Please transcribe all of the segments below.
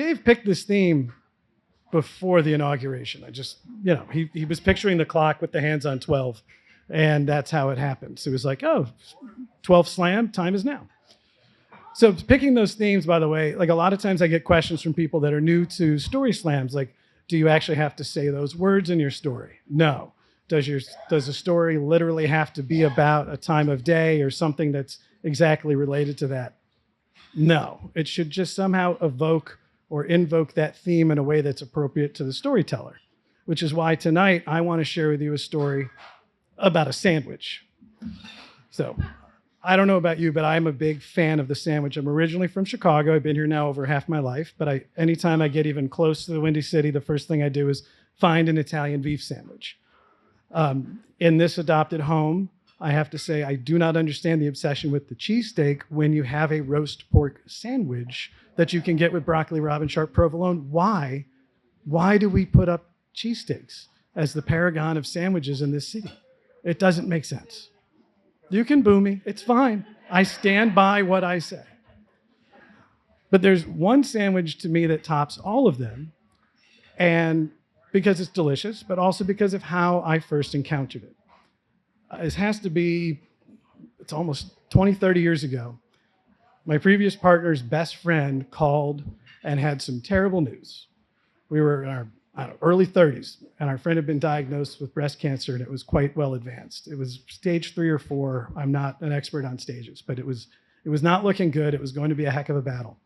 Dave picked this theme before the inauguration. He was picturing the clock with the hands on 12, and that's how it happened. So it was like, oh, 12 slam, time is now. So picking those themes, by the way, like a lot of times I get questions from people that are new to story slams, like, do you actually have to say those words in your story? No. Does the story literally have to be about a time of day or something that's exactly related to that? No. It should just somehow evoke or invoke that theme in a way that's appropriate to the storyteller, which is why tonight I want to share with you a story about a sandwich. So I don't know about you, but I'm a big fan of the sandwich. I'm originally from Chicago. I've been here now over half my life, but anytime I get even close to the Windy City, the first thing I do is find an Italian beef sandwich. In this adopted home, I have to say I do not understand the obsession with the cheesesteak when you have a roast pork sandwich that you can get with broccoli, Robin Sharp, provolone. Why do we put up cheesesteaks as the paragon of sandwiches in this city? It doesn't make sense. You can boo me. It's fine. I stand by what I say. But there's one sandwich to me that tops all of them, and because it's delicious, but also because of how I first encountered it. It's almost 20, 30 years ago. My previous partner's best friend called and had some terrible news. We were in our early 30s, and our friend had been diagnosed with breast cancer, and it was quite well advanced. It was stage 3 or 4. I'm not an expert on stages, but it was not looking good. It was going to be a heck of a battle.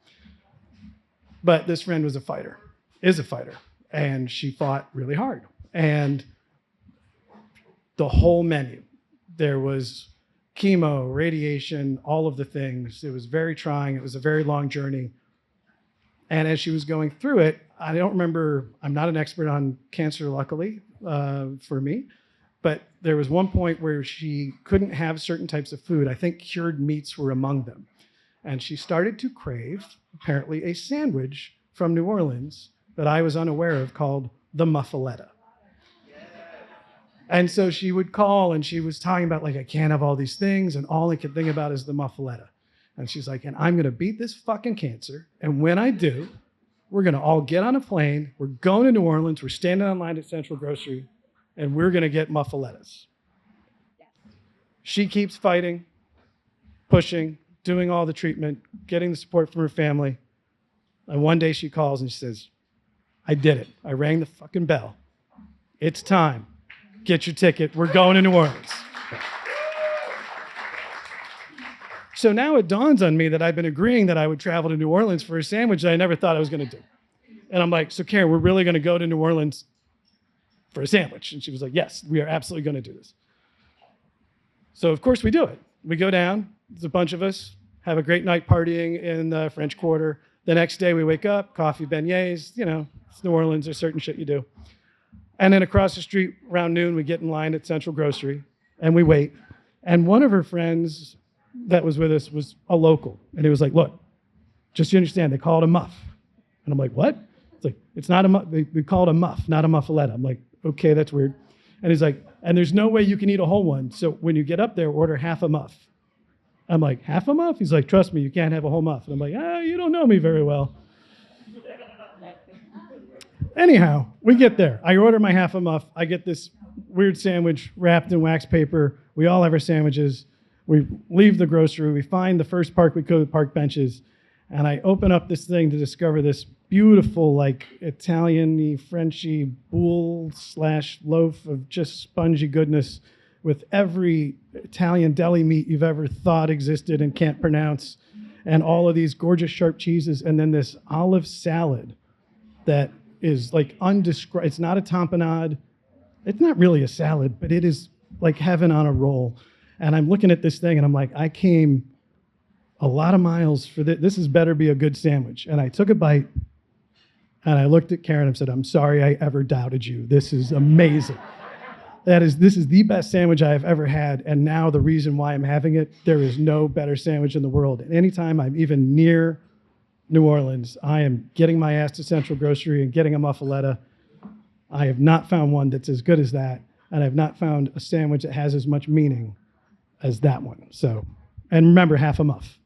But this friend is a fighter, and she fought really hard. And the whole menu, there was chemo, radiation, all of the things. It was very trying. It was a very long journey. And as she was going through it, I don't remember, I'm not an expert on cancer, luckily, for me, but there was one point where she couldn't have certain types of food. I think cured meats were among them. And she started to crave, apparently, a sandwich from New Orleans that I was unaware of called the muffaletta. And so she would call and she was talking about, like, I can't have all these things, and all I could think about is the muffaletta. And she's like, and I'm going to beat this fucking cancer. And when I do, we're going to all get on a plane. We're going to New Orleans. We're standing in line at Central Grocery, and we're going to get muffalettas. Yes. She keeps fighting, pushing, doing all the treatment, getting the support from her family. And one day she calls and she says, I did it. I rang the fucking bell. It's time. Get your ticket. We're going to New Orleans. So now it dawns on me that I've been agreeing that I would travel to New Orleans for a sandwich that I never thought I was going to do. And I'm like, so Karen, we're really going to go to New Orleans for a sandwich? And she was like, yes, we are absolutely going to do this. So of course we do it. We go down, there's a bunch of us, have a great night partying in the French Quarter. The next day we wake up, coffee, beignets, it's New Orleans, there's certain shit you do. And then across the street around noon, we get in line at Central Grocery and we wait. And one of her friends that was with us was a local. And he was like, look, just so you understand, they call it a muff. And I'm like, what? It's like, it's not a muff. They call it a muff, not a muffaletta. I'm like, okay, that's weird. And he's like, and there's no way you can eat a whole one. So when you get up there, order half a muff. I'm like, half a muff? He's like, trust me, you can't have a whole muff. And I'm like, you don't know me very well. Anyhow, we get there. I order my half a muff. I get this weird sandwich wrapped in wax paper. We all have our sandwiches. We leave the grocery. We find the first park we could, park benches. And I open up this thing to discover this beautiful, like, Italian-y, Frenchy boule/loaf of just spongy goodness with every Italian deli meat you've ever thought existed and can't pronounce, and all of these gorgeous sharp cheeses, and then this olive salad that is like undescribable. It's not a tamponade. It's not really a salad, but it is like heaven on a roll. And I'm looking at this thing and I'm like, I came a lot of miles for this. This better be a good sandwich. And I took a bite and I looked at Karen and said, I'm sorry I ever doubted you. This is amazing. This is the best sandwich I have ever had. And now the reason why I'm having it, there is no better sandwich in the world. And anytime I'm even near New Orleans, I am getting my ass to Central Grocery and getting a muffaletta. I have not found one that's as good as that. And I've not found a sandwich that has as much meaning as that one. So, and remember, half a muff.